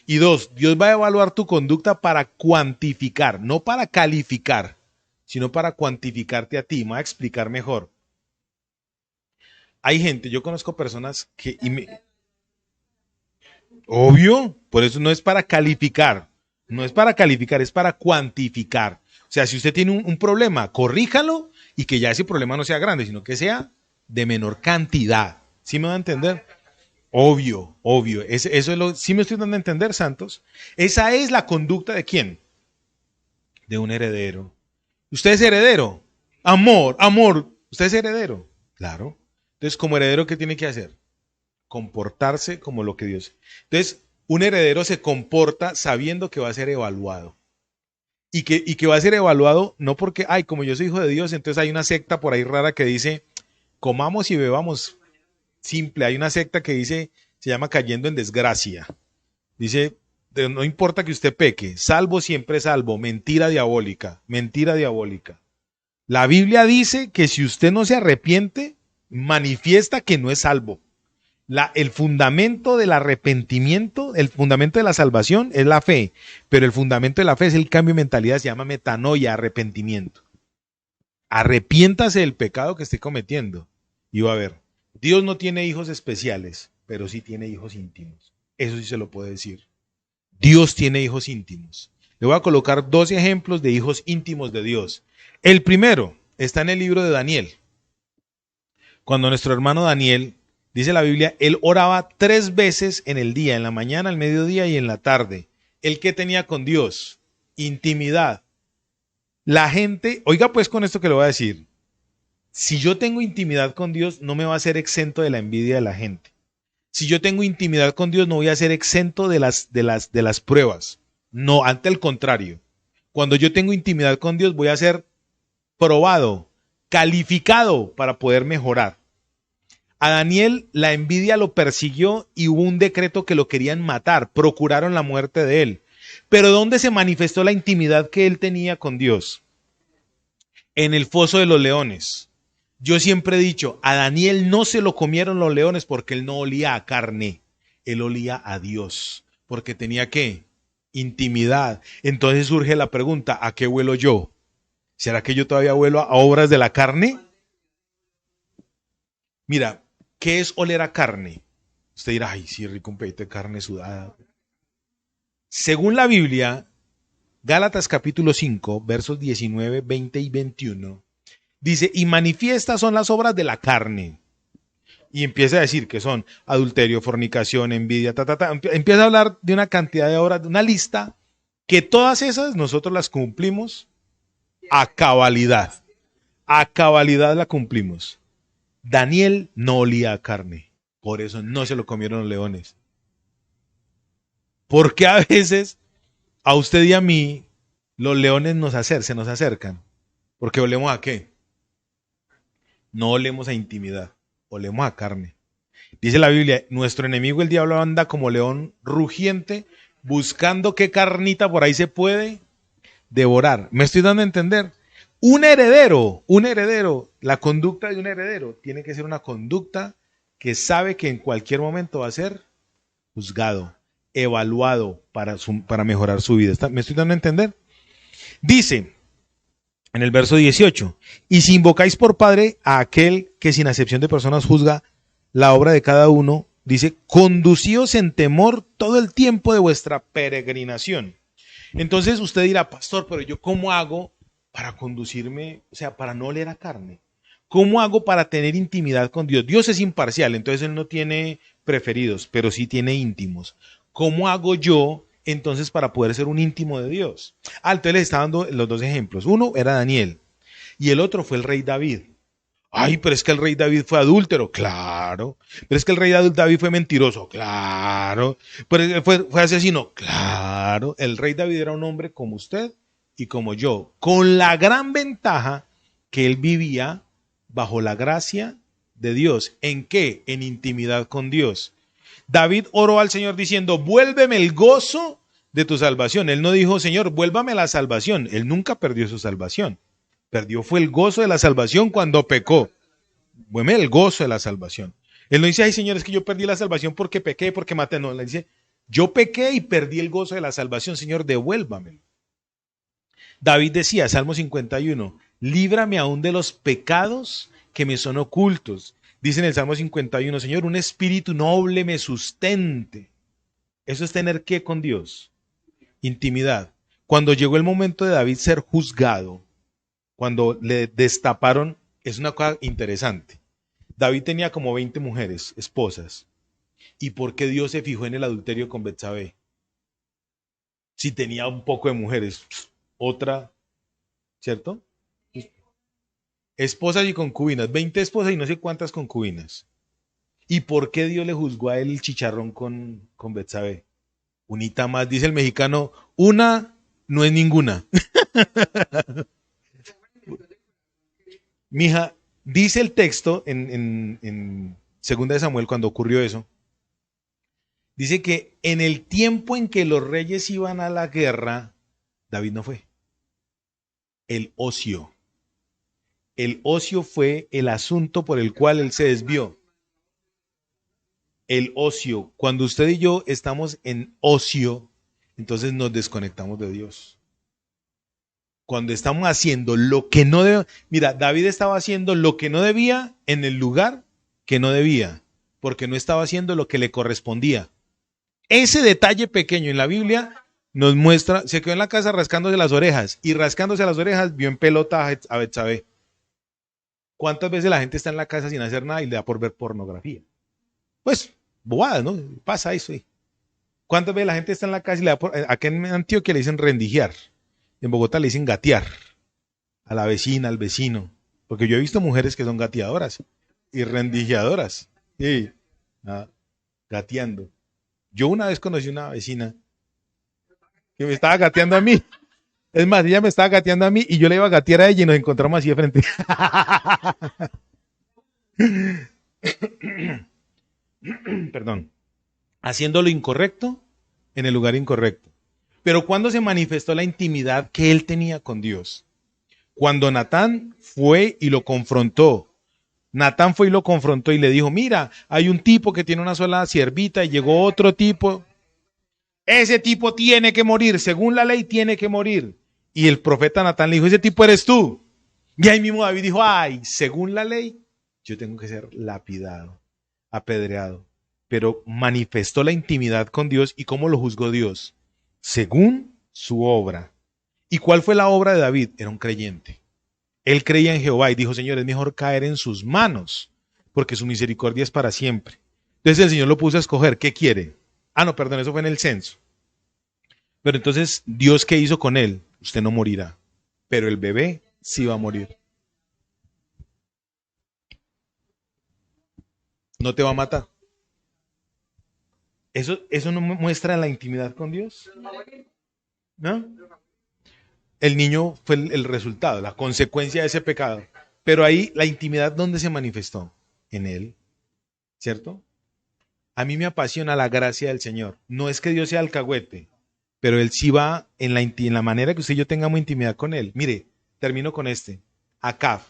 Y 2, Dios va a evaluar tu conducta para cuantificar, no para calificar, sino para cuantificarte a ti. Me voy a explicar mejor. Hay gente, yo conozco personas que... Obvio, por eso no es para calificar, es para cuantificar. O sea, si usted tiene un problema, corríjalo y que ya ese problema no sea grande, sino que sea de menor cantidad. ¿Sí me va a entender? Obvio, obvio. Eso es lo, sí me estoy dando a entender, Santos. Esa es la conducta de quién? De un heredero. ¿Usted es heredero? Amor, amor. ¿Usted es heredero? Claro. Entonces, como heredero, ¿qué tiene que hacer? Comportarse como lo que Dios. Entonces, un heredero se comporta sabiendo que va a ser evaluado. Y que va a ser evaluado no porque, ay, como yo soy hijo de Dios, entonces hay una secta por ahí rara que dice, comamos y bebamos. Simple, hay una secta que dice, se llama cayendo en desgracia. Dice, no importa que usted peque, salvo siempre salvo, mentira diabólica, mentira diabólica. La Biblia dice que si usted no se arrepiente, manifiesta que no es salvo. El fundamento del arrepentimiento, el fundamento de la salvación es la fe, pero el fundamento de la fe es el cambio de mentalidad, se llama metanoia, arrepentimiento. Arrepiéntase del pecado que esté cometiendo. Y va a ver, Dios no tiene hijos especiales, pero sí tiene hijos íntimos. Eso sí se lo puedo decir. Dios tiene hijos íntimos. Le voy a colocar 2 ejemplos de hijos íntimos de Dios. El primero está en el libro de Daniel. Cuando nuestro hermano Daniel, dice la Biblia, él oraba 3 veces en el día, en la mañana, al mediodía y en la tarde. ¿El que tenía con Dios? Intimidad. La gente, oiga pues con esto que le voy a decir, si yo tengo intimidad con Dios, no me va a ser exento de la envidia de la gente. Si yo tengo intimidad con Dios, no voy a ser exento de las pruebas. No, ante el contrario. Cuando yo tengo intimidad con Dios, voy a ser probado, calificado para poder mejorar. A Daniel la envidia lo persiguió y hubo un decreto que lo querían matar, procuraron la muerte de él. Pero ¿dónde se manifestó la intimidad que él tenía con Dios? En el foso de los leones. Yo siempre he dicho, a Daniel no se lo comieron los leones porque él no olía a carne, él olía a Dios, porque tenía ¿qué? Intimidad. Entonces surge la pregunta, ¿a qué huelo yo? ¿Será que yo todavía huelo a obras de la carne? Mira, ¿qué es oler a carne? Usted dirá, ay, sí, rico un pedito de carne sudada. Según la Biblia, Gálatas capítulo 5, versos 19, 20 y 21, dice, y manifiestas son las obras de la carne. Y empieza a decir que son adulterio, fornicación, envidia, Empieza a hablar de una cantidad de obras, de una lista, que todas esas nosotros las cumplimos a cabalidad. A cabalidad la cumplimos. Daniel no olía a carne, por eso no se lo comieron los leones. Porque a veces a usted y a mí los leones se nos acercan. Porque olemos a qué? No olemos a intimidad, olemos a carne. Dice la Biblia, nuestro enemigo el diablo anda como león rugiente, buscando qué carnita por ahí se puede devorar. ¿Me estoy dando a entender? Un heredero, la conducta de un heredero tiene que ser una conducta que sabe que en cualquier momento va a ser juzgado, evaluado para mejorar su vida. ¿Me estoy dando a entender? Dice en el verso 18, y si invocáis por Padre a aquel que sin acepción de personas juzga la obra de cada uno, dice, conducíos en temor todo el tiempo de vuestra peregrinación. Entonces usted dirá, pastor, pero yo ¿cómo hago para conducirme, o sea, para no oler a carne? ¿Cómo hago para tener intimidad con Dios? Dios es imparcial, entonces Él no tiene preferidos, pero sí tiene íntimos. ¿Cómo hago yo entonces para poder ser un íntimo de Dios? Entonces les está dando los 2 ejemplos. Uno era Daniel y el otro fue el rey David. Ay, pero es que el rey David fue adúltero, claro. Pero es que el rey David fue mentiroso, claro. Pero él fue asesino, claro. El rey David era un hombre como usted y como yo, con la gran ventaja que él vivía bajo la gracia de Dios. ¿En qué? En intimidad con Dios. David oró al Señor diciendo, vuélveme el gozo de tu salvación. Él no dijo, Señor, vuélvame la salvación. Él nunca perdió su salvación. Perdió fue el gozo de la salvación cuando pecó. Vuelve el gozo de la salvación. Él no dice, ay Señor, es que yo perdí la salvación porque pequé, porque maté. No, él dice, yo pequé y perdí el gozo de la salvación. Señor, devuélvame. David decía, Salmo 51, líbrame aún de los pecados que me son ocultos. Dice en el Salmo 51, Señor, un espíritu noble me sustente. Eso es tener ¿qué con Dios? Intimidad. Cuando llegó el momento de David ser juzgado, cuando le destaparon, es una cosa interesante. David tenía como 20 mujeres, esposas. ¿Y por qué Dios se fijó en el adulterio con Betsabé? Si tenía un poco de mujeres, otra, ¿cierto? Esposas y concubinas, 20 esposas y no sé cuántas concubinas. ¿Y por qué Dios le juzgó a él el chicharrón con Betsabé? Unita más, dice el mexicano, una no es ninguna. Mija, dice el texto en Segunda de Samuel cuando ocurrió eso, dice que en el tiempo en que los reyes iban a la guerra, David no fue. El ocio. El ocio fue el asunto por el cual él se desvió. El ocio. Cuando usted y yo estamos en ocio, entonces nos desconectamos de Dios. Cuando estamos haciendo lo que no debe, mira, David estaba haciendo lo que no debía en el lugar que no debía, porque no estaba haciendo lo que le correspondía. Ese detalle pequeño en la Biblia nos muestra, se quedó en la casa rascándose las orejas y rascándose las orejas vio en pelota a Betsabé. ¿Cuántas veces la gente está en la casa sin hacer nada y le da por ver pornografía? Pues, bobadas, ¿no? Pasa eso. ¿Cuántas veces la gente está en la casa y le da por... Acá en Antioquia le dicen rendigiar, en Bogotá le dicen gatear, a la vecina, al vecino. Porque yo he visto mujeres que son gateadoras y rendigiadoras. Sí, ah, gateando. Yo una vez conocí una vecina que me estaba gateando a mí. Es más, ella me estaba gateando a mí y yo le iba a gatear a ella y nos encontramos así de frente. Perdón. Haciendo lo incorrecto en el lugar incorrecto. Pero ¿cuándo se manifestó la intimidad que él tenía con Dios? Cuando Natán fue y lo confrontó. Natán fue y lo confrontó y le dijo, mira, hay un tipo que tiene una sola siervita y llegó otro tipo. Ese tipo tiene que morir, según la ley tiene que morir. Y el profeta Natán le dijo, ese tipo eres tú. Y ahí mismo David dijo, ay, según la ley, yo tengo que ser lapidado, apedreado. Pero manifestó la intimidad con Dios y cómo lo juzgó Dios, según su obra. ¿Y cuál fue la obra de David? Era un creyente. Él creía en Jehová y dijo, Señor, es mejor caer en sus manos, porque su misericordia es para siempre. Entonces el Señor lo puso a escoger, ¿qué quiere? Ah, no, perdón, eso fue en el censo. Pero entonces, ¿Dios qué hizo con él? Usted no morirá, pero el bebé sí va a morir. No te va a matar. ¿Eso no muestra la intimidad con Dios? ¿No? El niño fue el resultado, la consecuencia de ese pecado. Pero ahí la intimidad, ¿dónde se manifestó? En él, ¿cierto? A mí me apasiona la gracia del Señor. No es que Dios sea alcahuete, pero Él sí va en la manera que usted y yo tengamos intimidad con Él. Mire, termino con este. Acab.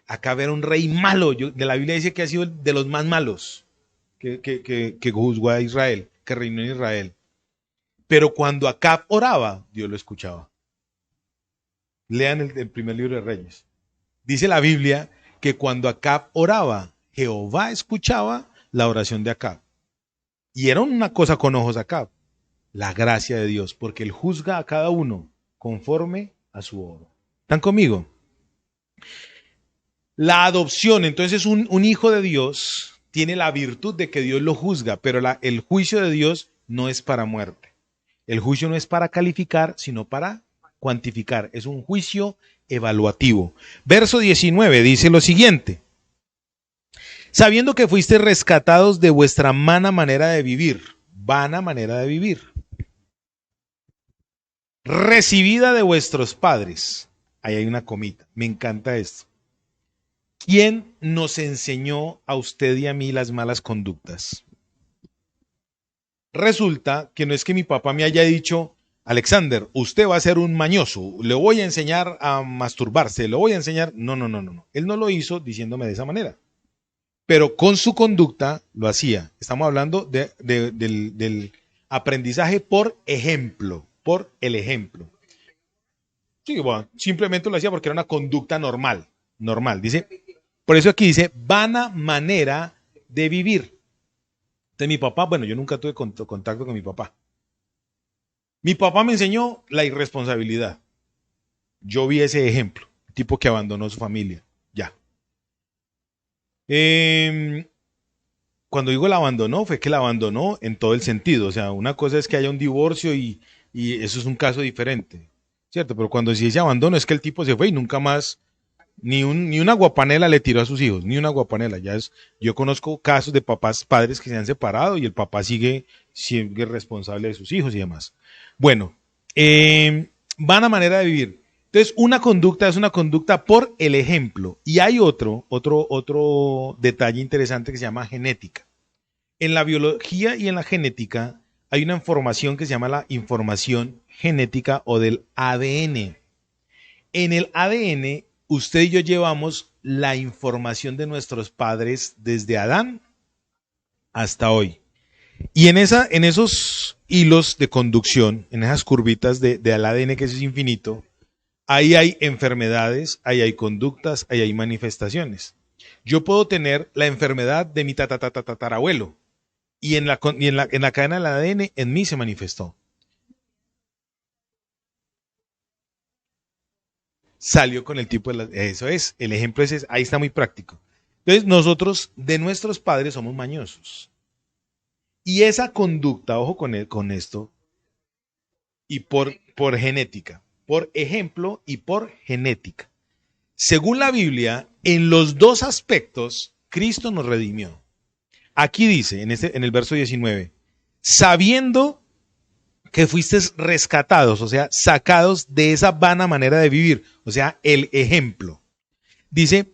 Acab era un rey malo. De la Biblia dice que ha sido de los más malos que juzgó a Israel, que reinó en Israel. Pero cuando Acab oraba, Dios lo escuchaba. Lean el primer libro de Reyes. Dice la Biblia que cuando Acab oraba, Jehová escuchaba la oración de Acab. Y era una cosa con ojos Acab. La gracia de Dios, porque Él juzga a cada uno conforme a su obra. ¿Están conmigo? La adopción, entonces un hijo de Dios tiene la virtud de que Dios lo juzga, pero el juicio de Dios no es para muerte. El juicio no es para calificar, sino para cuantificar. Es un juicio evaluativo. Verso 19 dice lo siguiente. Sabiendo que fuiste rescatados de vuestra vana manera de vivir, recibida de vuestros padres. Ahí hay una comita. Me encanta esto. ¿Quién nos enseñó a usted y a mí las malas conductas? Resulta que no es que mi papá me haya dicho, Alexander, usted va a ser un mañoso, le voy a enseñar a masturbarse, le voy a enseñar. No, no, no, no, no. Él no lo hizo diciéndome de esa manera. Pero con su conducta lo hacía. Estamos hablando del aprendizaje por ejemplo, por el ejemplo. Sí, bueno, simplemente lo hacía porque era una conducta normal, normal. Dice, por eso aquí dice, vana manera de vivir. De mi papá, bueno, yo nunca tuve contacto con mi papá. Mi papá me enseñó la irresponsabilidad. Yo vi ese ejemplo, el tipo que abandonó su familia. Ya. Cuando digo la abandonó, fue que la abandonó en todo el sentido. O sea, una cosa es que haya un divorcio y eso es un caso diferente, ¿cierto? Pero cuando se dice abandono es que el tipo se fue y nunca más, ni una guapanela le tiró a sus hijos, ni una guapanela. Yo conozco casos de papás, padres que se han separado y el papá sigue responsable de sus hijos y demás. Bueno, vana manera de vivir. Entonces, una conducta es una conducta por el ejemplo. Y hay otro detalle interesante que se llama genética. En la biología y en la genética hay una información que se llama la información genética o del ADN. En el ADN, usted y yo llevamos la información de nuestros padres desde Adán hasta hoy. Y en esos hilos de conducción, en esas curvitas del ADN que es infinito, ahí hay enfermedades, ahí hay conductas, ahí hay manifestaciones. Yo puedo tener la enfermedad de mi tatarabuelo y en la cadena del ADN en mí se manifestó. Salió con el tipo eso es, el ejemplo es ese, ahí está muy práctico. Entonces nosotros de nuestros padres somos mañosos. Y esa conducta, ojo con esto, y por genética, por ejemplo y por genética. Según la Biblia, en los dos aspectos, Cristo nos redimió. Aquí dice, en el verso 19, sabiendo que fuisteis rescatados, o sea, sacados de esa vana manera de vivir, o sea, el ejemplo. Dice,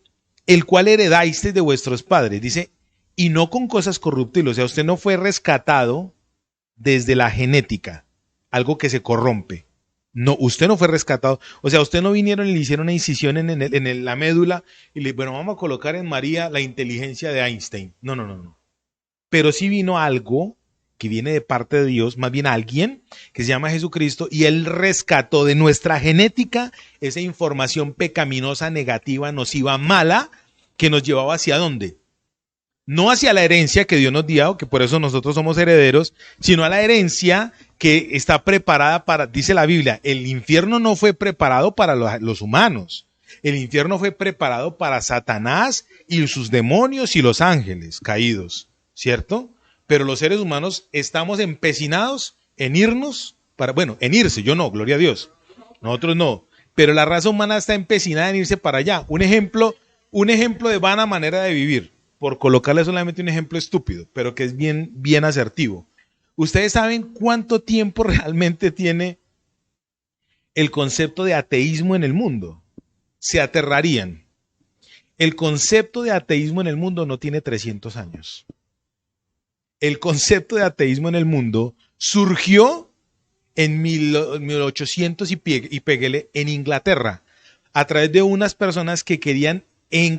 el cual heredasteis de vuestros padres, dice, y no con cosas corruptibles, o sea, usted no fue rescatado desde la genética, algo que se corrompe. No, usted no fue rescatado. O sea, usted no vinieron y le hicieron una incisión la médula y le bueno, vamos a colocar en María la inteligencia de Einstein. No, no, no, no. Pero sí vino algo que viene de parte de Dios, más bien alguien que se llama Jesucristo, y él rescató de nuestra genética esa información pecaminosa, negativa, nociva, mala, que nos llevaba hacia dónde. No hacia la herencia que Dios nos dio, que por eso nosotros somos herederos, sino a la herencia que está preparada para, dice la Biblia, el infierno no fue preparado para los humanos, el infierno fue preparado para Satanás y sus demonios y los ángeles caídos, ¿cierto? Pero los seres humanos estamos empecinados en irnos, en irse, yo no, gloria a Dios, nosotros no, pero la raza humana está empecinada en irse para allá. Un ejemplo de vana manera de vivir, por colocarle solamente un ejemplo estúpido, pero que es bien, bien asertivo. ¿Ustedes saben cuánto tiempo realmente tiene el concepto de ateísmo en el mundo? Se aterrarían. El concepto de ateísmo en el mundo no tiene 300 años. El concepto de ateísmo en el mundo surgió en 1800 y peguele en Inglaterra, a través de unas personas que querían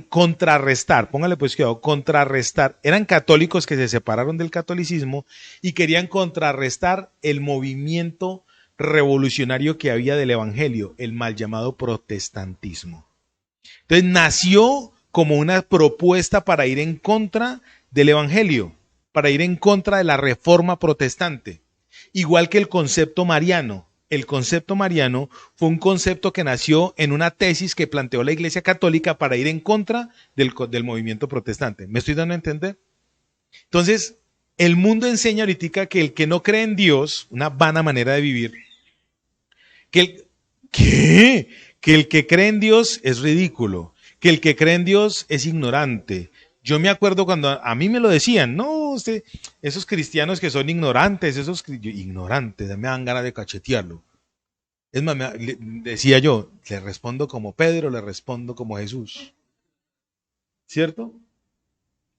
contrarrestar, póngale pues cuidado, contrarrestar, eran católicos que se separaron del catolicismo y querían contrarrestar el movimiento revolucionario que había del evangelio, el mal llamado protestantismo. Entonces nació como una propuesta para ir en contra del evangelio, para ir en contra de la reforma protestante, igual que el concepto mariano. El concepto mariano fue un concepto que nació en una tesis que planteó la Iglesia Católica para ir en contra del movimiento protestante. ¿Me estoy dando a entender? Entonces, el mundo enseña ahorita que el que no cree en Dios, una vana manera de vivir, que el que cree en Dios es ridículo, que el que cree en Dios es ignorante. Yo me acuerdo cuando a mí me lo decían, no, usted, esos cristianos que son ignorantes, ignorantes, me dan ganas de cachetearlo. Es más, decía yo, le respondo como Pedro, le respondo como Jesús. ¿Cierto?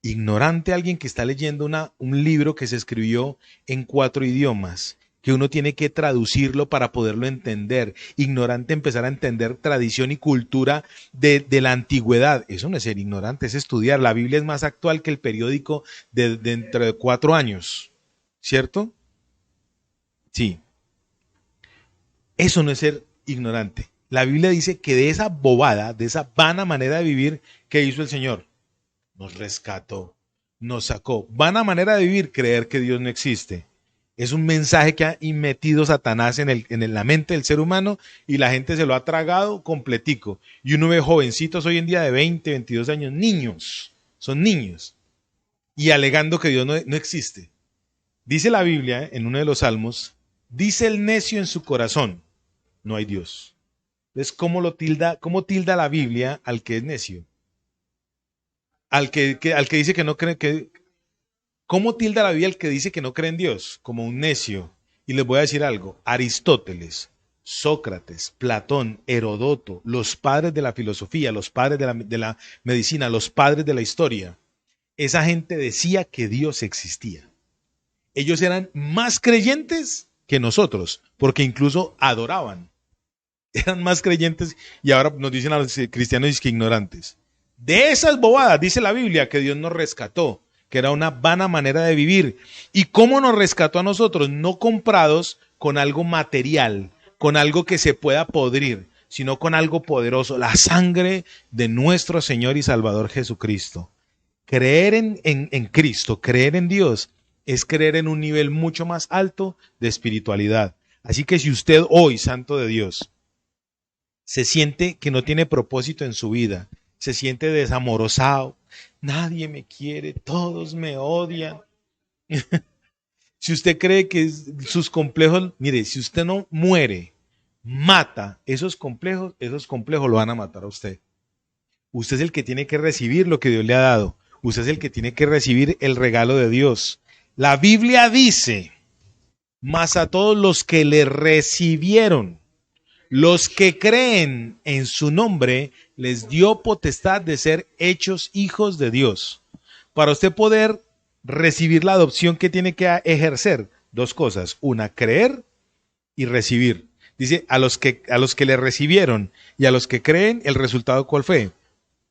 Ignorante alguien que está leyendo un libro que se escribió en 4 idiomas, que uno tiene que traducirlo para poderlo entender. Ignorante empezar a entender tradición y cultura de la antigüedad. Eso no es ser ignorante, es estudiar. La Biblia es más actual que el periódico de dentro de 4 años. ¿Cierto? Sí. Eso no es ser ignorante. La Biblia dice que de esa bobada, de esa vana manera de vivir, ¿qué hizo el Señor? Nos rescató, nos sacó. Vana manera de vivir, creer que Dios no existe. Es un mensaje que ha metido Satanás en la mente del ser humano y la gente se lo ha tragado completico. Y uno ve jovencitos hoy en día de 20, 22 años, niños, son niños. y alegando que Dios no existe. Dice la Biblia en uno de los salmos, dice el necio en su corazón, no hay Dios. Entonces, cómo tilda la Biblia al que es necio? Al que dice que no cree, ¿cómo tilda la Biblia al que dice que no cree en Dios? Como un necio. Y les voy a decir algo, Aristóteles, Sócrates, Platón, Herodoto, los padres de la filosofía, los padres de la medicina, los padres de la historia, esa gente decía que Dios existía. Ellos eran más creyentes que nosotros, porque incluso adoraban. Eran más creyentes y ahora nos dicen a los cristianos que ignorantes. De esas bobadas dice la Biblia que Dios nos rescató, que era una vana manera de vivir. ¿Y cómo nos rescató a nosotros? No comprados con algo material, con algo que se pueda podrir, sino con algo poderoso, la sangre de nuestro Señor y Salvador Jesucristo. Creer en Cristo, creer en Dios, es creer en un nivel mucho más alto de espiritualidad. Así que si usted hoy, santo de Dios, se siente que no tiene propósito en su vida, se siente desamorosado, nadie me quiere, todos me odian. Si usted cree que sus complejos, mire, si usted no muere, mata esos complejos lo van a matar a usted. Usted es el que tiene que recibir lo que Dios le ha dado. Usted es el que tiene que recibir el regalo de Dios. La Biblia dice, mas a todos los que le recibieron, los que creen en su nombre, les dio potestad de ser hechos hijos de Dios. Para usted poder recibir la adopción, ¿qué tiene que ejercer? Dos cosas. Una, creer y recibir. Dice, a los que le recibieron y a los que creen, ¿el resultado cuál fue?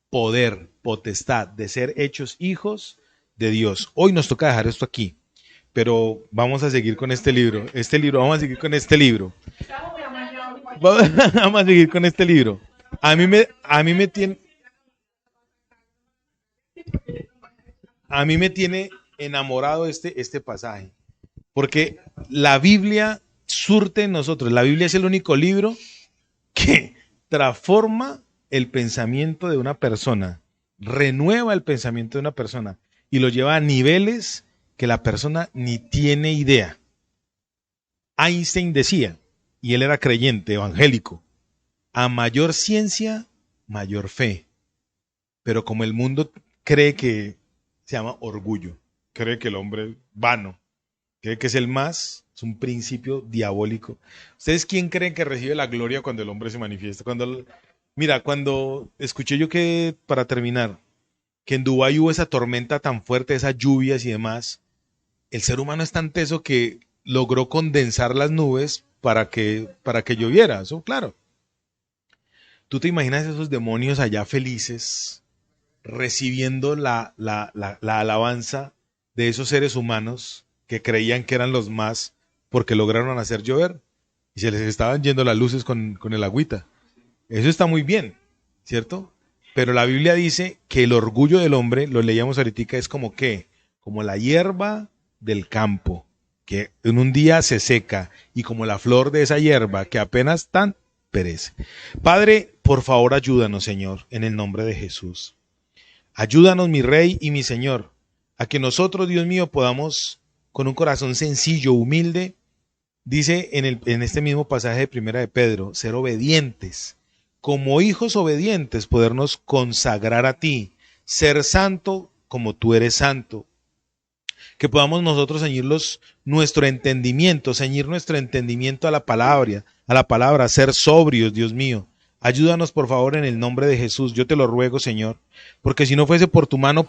Poder, potestad de ser hechos hijos de Dios. Hoy nos toca dejar esto aquí, pero vamos a seguir con este libro. Vamos a seguir con este libro. Vamos a seguir con este libro. A mí me tiene enamorado este pasaje, porque la Biblia surte en nosotros. La Biblia es el único libro que transforma el pensamiento de una persona, renueva el pensamiento de una persona y lo lleva a niveles que la persona ni tiene idea. Einstein decía, y él era creyente, evangélico, a mayor ciencia, mayor fe. Pero como el mundo cree que se llama orgullo, cree que el hombre es vano, cree que es el más, es un principio diabólico. ¿Ustedes quién creen que recibe la gloria cuando el hombre se manifiesta? Cuando escuché yo que, para terminar, que en Dubái hubo esa tormenta tan fuerte, esas lluvias y demás, el ser humano es tan teso que logró condensar las nubes para que lloviera. Eso, claro. ¿Tú te imaginas esos demonios allá felices recibiendo la alabanza de esos seres humanos que creían que eran los más porque lograron hacer llover y se les estaban yendo las luces con el agüita? Eso está muy bien, ¿cierto? Pero la Biblia dice que el orgullo del hombre, lo leíamos ahorita, es como ¿qué? Como la hierba del campo, que en un día se seca, y como la flor de esa hierba, que apenas tan perece. Padre, por favor, ayúdanos, Señor, en el nombre de Jesús. Ayúdanos, mi Rey y mi Señor, a que nosotros, Dios mío, podamos, con un corazón sencillo, humilde, dice en este mismo pasaje de Primera de Pedro, ser obedientes. Como hijos obedientes, podernos consagrar a ti, ser santo como tú eres santo. Que podamos nosotros ceñir nuestro entendimiento a la palabra, ser sobrios, Dios mío. Ayúdanos, por favor, en el nombre de Jesús. Yo te lo ruego, Señor, porque si no fuese por tu mano,